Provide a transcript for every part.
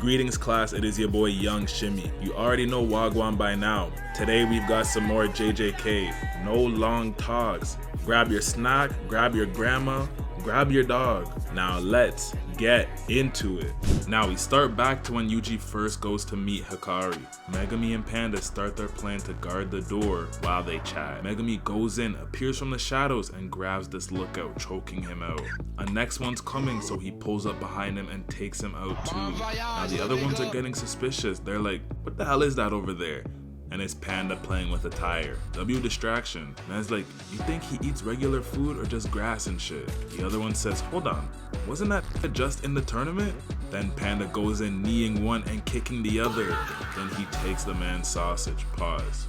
Greetings class, it is your boy Young Shimmy. You already know Wagwan by now. Today we've got some more JJK. No long talks. Grab your snack, grab your grandma, grab your dog. Now let's get into it. Now we start back to when Yuji first goes to meet Hakari. Megumi and Panda start their plan to guard the door while they chat. Megumi goes in, appears from the shadows, and grabs this lookout, choking him out. A next one's coming, so he pulls up behind him and takes him out too. Now the other ones are getting suspicious. They're like, what the hell is that over there? And it's Panda playing with a tire. W distraction. Man's like, you think he eats regular food or just grass and shit? The other one says, hold on, wasn't that just in the tournament? Then Panda goes in kneeing one and kicking the other. Then he takes the man's sausage. Pause.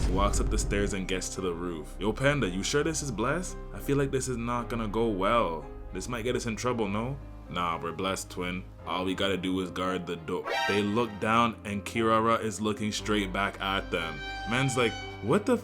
He walks up the stairs and gets to the roof. Yo Panda, you sure this is blessed? I feel like this is not gonna go well. This might get us in trouble, no? Nah, we're blessed, twin. All we gotta do is guard the door. They look down and Kiara is looking straight back at them. Man's like, what the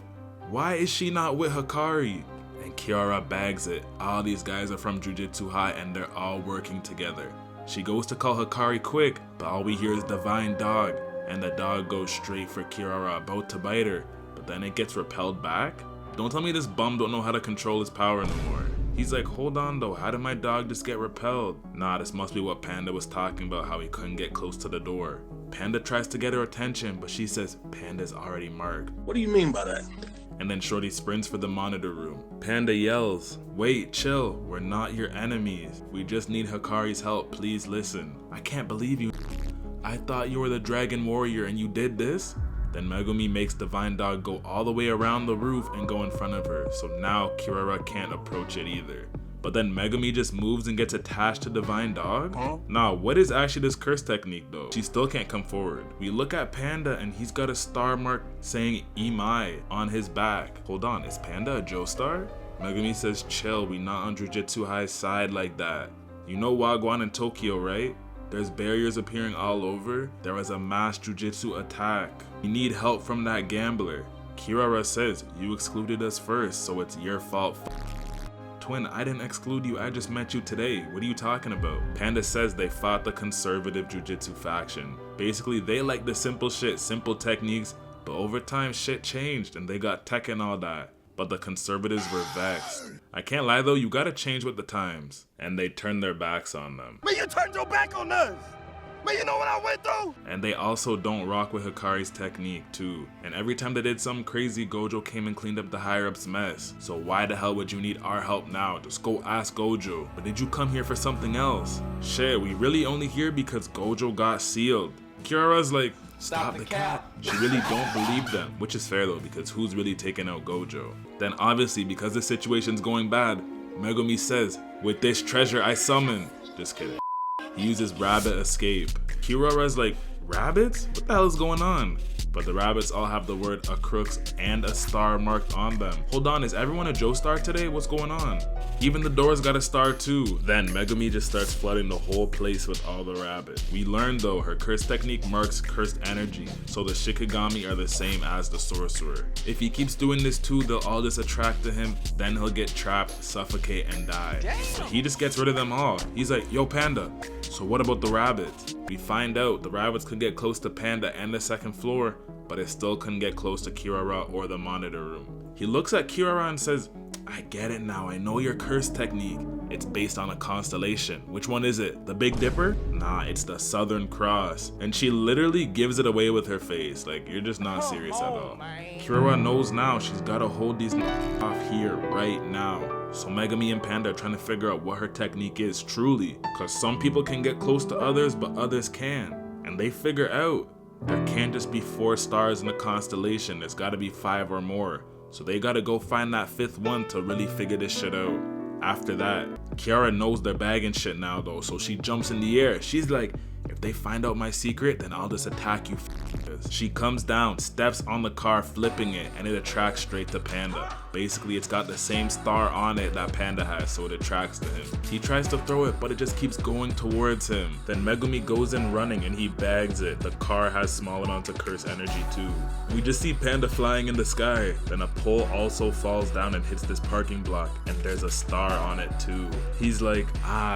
why is she not with Hakari? And Kiara bags it. All these guys are from Jujutsu High and they're all working together. She goes to call Hakari quick, but all we hear is Divine Dog. And the dog goes straight for Kiara, about to bite her. But then it gets repelled back? Don't tell me this bum don't know how to control his power no more. He's like, hold on though, how did my dog just get repelled? Nah, this must be what Panda was talking about, how he couldn't get close to the door. Panda tries to get her attention, but she says Panda's already marked. What do you mean by that? And then Shorty sprints for the monitor room. Panda yells, wait, chill, we're not your enemies. We just need Hakari's help, please listen. I can't believe you. I thought you were the dragon warrior and you did this? Then Megumi makes Divine Dog go all the way around the roof and go in front of her, so now Kiara can't approach it either. But then Megumi just moves and gets attached to Divine Dog? Nah, what is actually this curse technique though? She still can't come forward. We look at Panda and he's got a star mark saying Imai on his back. Hold on, is Panda a Joestar? Megumi says chill, we not on Jujutsu High's side like that. You know Wagwan in Tokyo, right? There's barriers appearing all over. There was a mass jujitsu attack. We need help from that gambler. Kiara says, you excluded us first, so it's your fault. Twin, I didn't exclude you, I just met you today. What are you talking about? Panda says they fought the conservative jujitsu faction. Basically, they like the simple shit, simple techniques, but over time shit changed and they got tech and all that. But the conservatives were vexed. I can't lie though, you gotta change with the times. And they turned their backs on them. Man, you turned your back on us! Man, you know what I went through? And they also don't rock with Hakari's technique too. And every time they did something crazy, Gojo came and cleaned up the higher ups mess. So why the hell would you need our help now? Just go ask Gojo. But did you come here for something else? Shit, we really only here because Gojo got sealed. Kiara's like, stop the cap. She really don't believe them, which is fair though, because who's really taking out Gojo? Then obviously, because the situation's going bad, Megumi says, with this treasure I summon. Just kidding. He uses rabbit escape. Kiara's like, rabbits? What the hell is going on? But the rabbits all have the word a crooks and a star marked on them. Hold on, is everyone a Joestar today? What's going on? Even the doors got a star too. Then Megumi just starts flooding the whole place with all the rabbits. We learned though, her curse technique marks cursed energy, so the Shikigami are the same as the sorcerer. If he keeps doing this too, they'll all just attract to him, then he'll get trapped, suffocate, and die. So he just gets rid of them all. He's like, yo Panda, so what about the rabbits? We find out the rabbits could get close to Panda and the second floor, but it still couldn't get close to Kiara or the monitor room. He looks at Kiara and says, I get it now, I know your curse technique. It's based on a constellation. Which one is it? The Big Dipper? Nah, it's the Southern Cross. And she literally gives it away with her face. Like, you're just not serious at all. Kiara knows now she's gotta hold these off here right now. So Megumi and Panda are trying to figure out what her technique is truly. Cause some people can get close to others, but others can't. And they figure out there can't just be 4 stars in a constellation, there's gotta be 5 or more. So they gotta go find that 5th one to really figure this shit out. After that, Kiara knows they're bagging shit now though, so she jumps in the air. She's like, if they find out my secret, then I'll just attack you. She comes down, steps on the car, flipping it, and it attracts straight to Panda. Basically, it's got the same star on it that Panda has, so it attracts to him. He tries to throw it, but it just keeps going towards him. Then Megumi goes in running and he bags it. The car has small amounts of curse energy too. We just see Panda flying in the sky. Then a pole also falls down and hits this parking block, and there's a star on it too. He's like,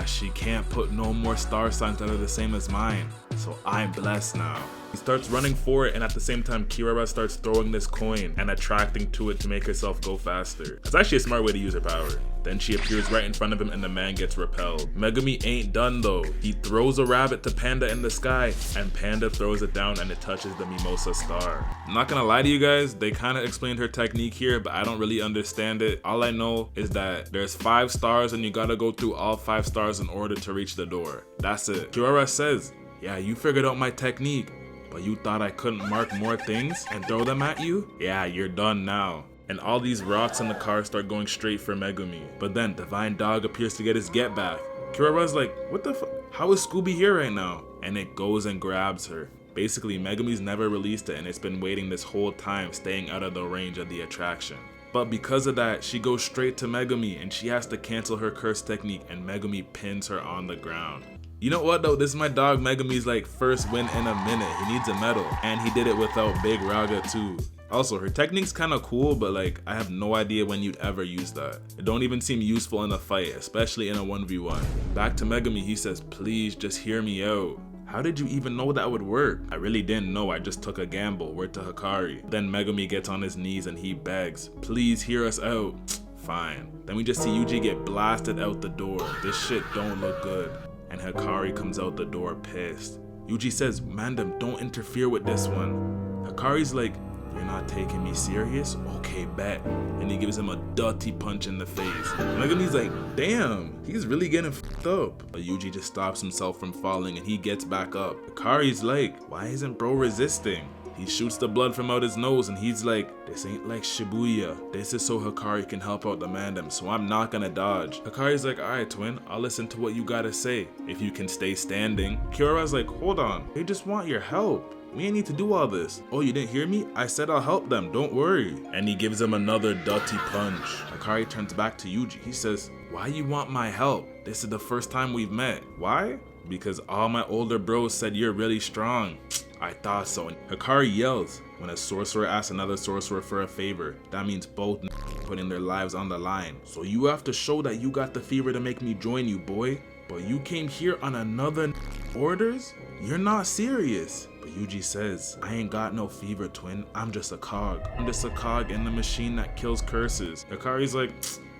she can't put no more star signs that are the same as mine. so I'm blessed now. He starts running for it, and at the same time, Kiara starts throwing this coin and attracting to it to make herself go faster. It's actually a smart way to use her power. Then she appears right in front of him and the man gets repelled. Megumi ain't done though. He throws a rabbit to Panda in the sky, and Panda throws it down and it touches the Mimosa star. I'm not gonna lie to you guys, they kinda explained her technique here, but I don't really understand it. All I know is that there's 5 stars and you gotta go through all 5 stars in order to reach the door. That's it. Kiara says, yeah, you figured out my technique, but you thought I couldn't mark more things and throw them at you? Yeah, you're done now. And all these rocks in the car start going straight for Megumi. But then Divine Dog appears to get his get back. Kiara's like, what the fuck? How is Scooby here right now? And it goes and grabs her. Basically, Megumi's never released it and it's been waiting this whole time, staying out of the range of the attraction. But because of that, she goes straight to Megumi and she has to cancel her curse technique and Megumi pins her on the ground. You know what though, this is my dog Megumi's like first win in a minute. He needs a medal, and he did it without Big Raga too. Also, her technique's kinda cool, but like, I have no idea when you'd ever use that. It don't even seem useful in a fight, especially in a 1v1. Back to Megumi, he says, please just hear me out. How did you even know that would work? I really didn't know, I just took a gamble, word to Hakari. Then Megumi gets on his knees and he begs, please hear us out. Fine. Then we just see Yuji get blasted out the door. This shit don't look good. And Hakari comes out the door pissed. Yuji says, Mandem, don't interfere with this one. Hakari's like, you're not taking me serious? Okay, bet. And he gives him a dirty punch in the face. Megumi's like, damn, he's really getting f***ed up. But Yuji just stops himself from falling and he gets back up. Hakari's like, why isn't bro resisting? He shoots the blood from out his nose and he's like, this ain't like Shibuya. This is so Hakari can help out the Mandem, so I'm not gonna dodge. Hakari's like, alright twin, I'll listen to what you gotta say, if you can stay standing. Kiara's like, hold on, they just want your help. We ain't need to do all this. Oh, you didn't hear me? I said I'll help them, don't worry. And he gives him another dirty punch. Hakari turns back to Yuji. He says, why you want my help? This is the first time we've met. Why? Because all my older bros said you're really strong. I thought so. And Hakari yells, when a sorcerer asks another sorcerer for a favor, that means both putting their lives on the line. So you have to show that you got the fever to make me join you, boy. But you came here on another orders? You're not serious. But Yuji says, I ain't got no fever, twin. I'm just a cog. I'm just a cog in the machine that kills curses. Hakari's like,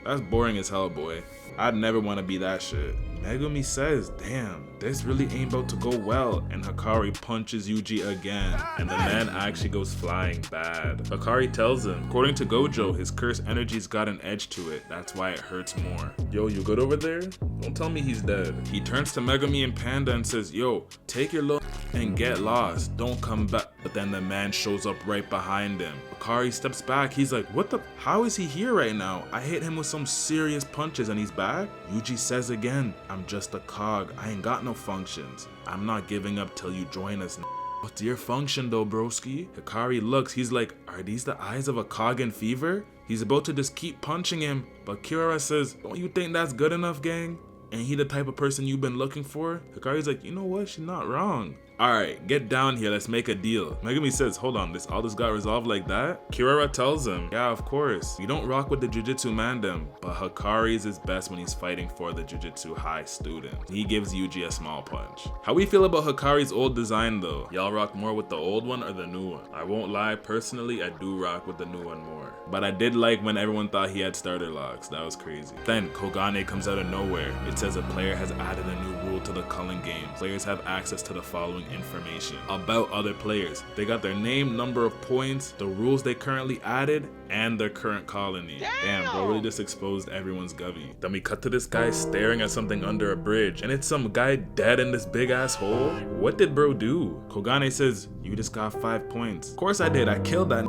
that's boring as hell, boy. I'd never want to be that shit. Megumi says, damn, this really ain't about to go well, and Hakari punches Yuji again, and the man actually goes flying bad. Hakari tells him, according to Gojo, his curse energy's got an edge to it, that's why it hurts more. Yo, you good over there? Don't tell me he's dead. He turns to Megumi and Panda and says, yo, take your little and get lost, don't come back. But then the man shows up right behind him. Hakari steps back, he's like, what the, how is he here right now? I hit him with some serious punches and he's back? Yuji says again, I'm just a cog, I ain't got no functions. I'm not giving up till you join us. What's your function though, broski? Hakari looks, he's like, are these the eyes of a cog in fever? He's about to just keep punching him, but Kiara says, don't you think that's good enough, gang? Ain't he the type of person you've been looking for? Hakari's like, you know what, she's not wrong. Alright, get down here, let's make a deal. Megumi says, hold on, all this got resolved like that? Kiara tells him, yeah, of course. You don't rock with the Jujutsu Mandem, but Hakari is his best when he's fighting for the Jujutsu High student. He gives Yuji a small punch. How we feel about Hakari's old design though? Y'all rock more with the old one or the new one? I won't lie, personally, I do rock with the new one more. But I did like when everyone thought he had starter locks, that was crazy. Then Kogane comes out of nowhere. It says a player has added a new rule to the Culling game. Players have access to the following information about other players. They got their name, number of points, the rules they currently added, and their current colony. Damn, bro really just exposed everyone's gubby. Then we cut to this guy staring at something under a bridge, and it's some guy dead in this big ass hole. What did bro do? Kogane says, you just got 5 points. Of course I did, I killed that.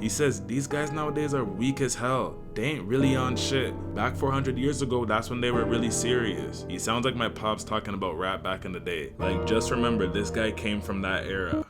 He says, these guys nowadays are weak as hell. They ain't really on shit. Back 400 years ago, that's when they were really serious. He sounds like my pops talking about rap back in the day. Like, just remember, this guy came from that era.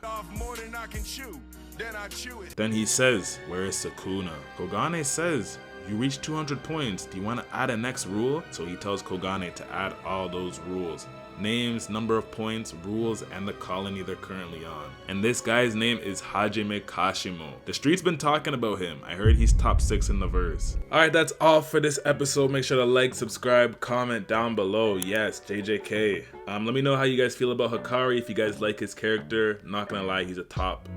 Then he says, where is Sukuna? Kogane says, you reached 200 points. Do you want to add a next rule? So he tells Kogane to add all those rules. names, number of points, rules, and the colony they're currently on. And this guy's name is Hajime Kashimo. The street's been talking about him. I heard he's top 6 in the verse. Alright, that's all for this episode. Make sure to like, subscribe, comment down below. Yes, JJK. Let me know how you guys feel about Hakari, if you guys like his character. Not gonna lie, he's a top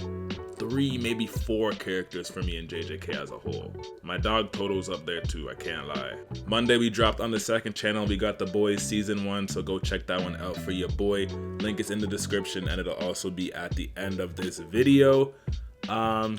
3, maybe 4 characters for me in JJK as a whole. My dog Toto's up there too, I can't lie. Monday we dropped on the second channel, we got The Boys season 1, so go check that one out for your boy. Link is in the description and it'll also be at the end of this video.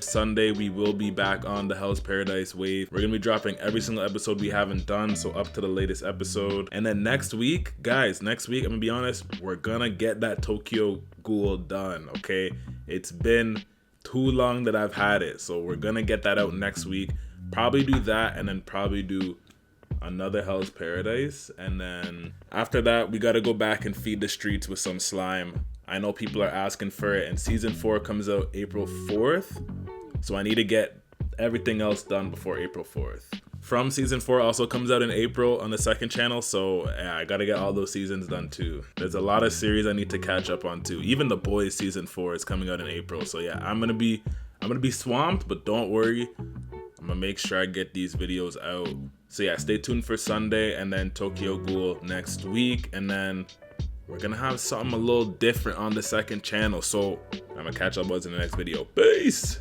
Sunday we will be back on the Hell's Paradise wave. We're gonna be dropping every single episode we haven't done, so up to the latest episode. And then next week, guys, I'm gonna be honest, we're gonna get that Tokyo Ghoul done, okay? It's been too long that I've had it, so we're gonna get that out next week. Probably do that, and then probably do another Hell's Paradise, and then after that we gotta go back and feed the streets with some slime. I know people are asking for it, and season 4 comes out April 4th, so I need to get everything else done before April 4th. From season 4 also comes out in April on the second channel, so yeah, I gotta get all those seasons done too. There's a lot of series I need to catch up on too. Even The Boys season 4 is coming out in April, so yeah, I'm gonna be swamped, but don't worry, I'm gonna make sure I get these videos out. So yeah, stay tuned for Sunday, and then Tokyo Ghoul next week, and then we're gonna have something a little different on the second channel. So I'm gonna catch up with in the next video. Peace!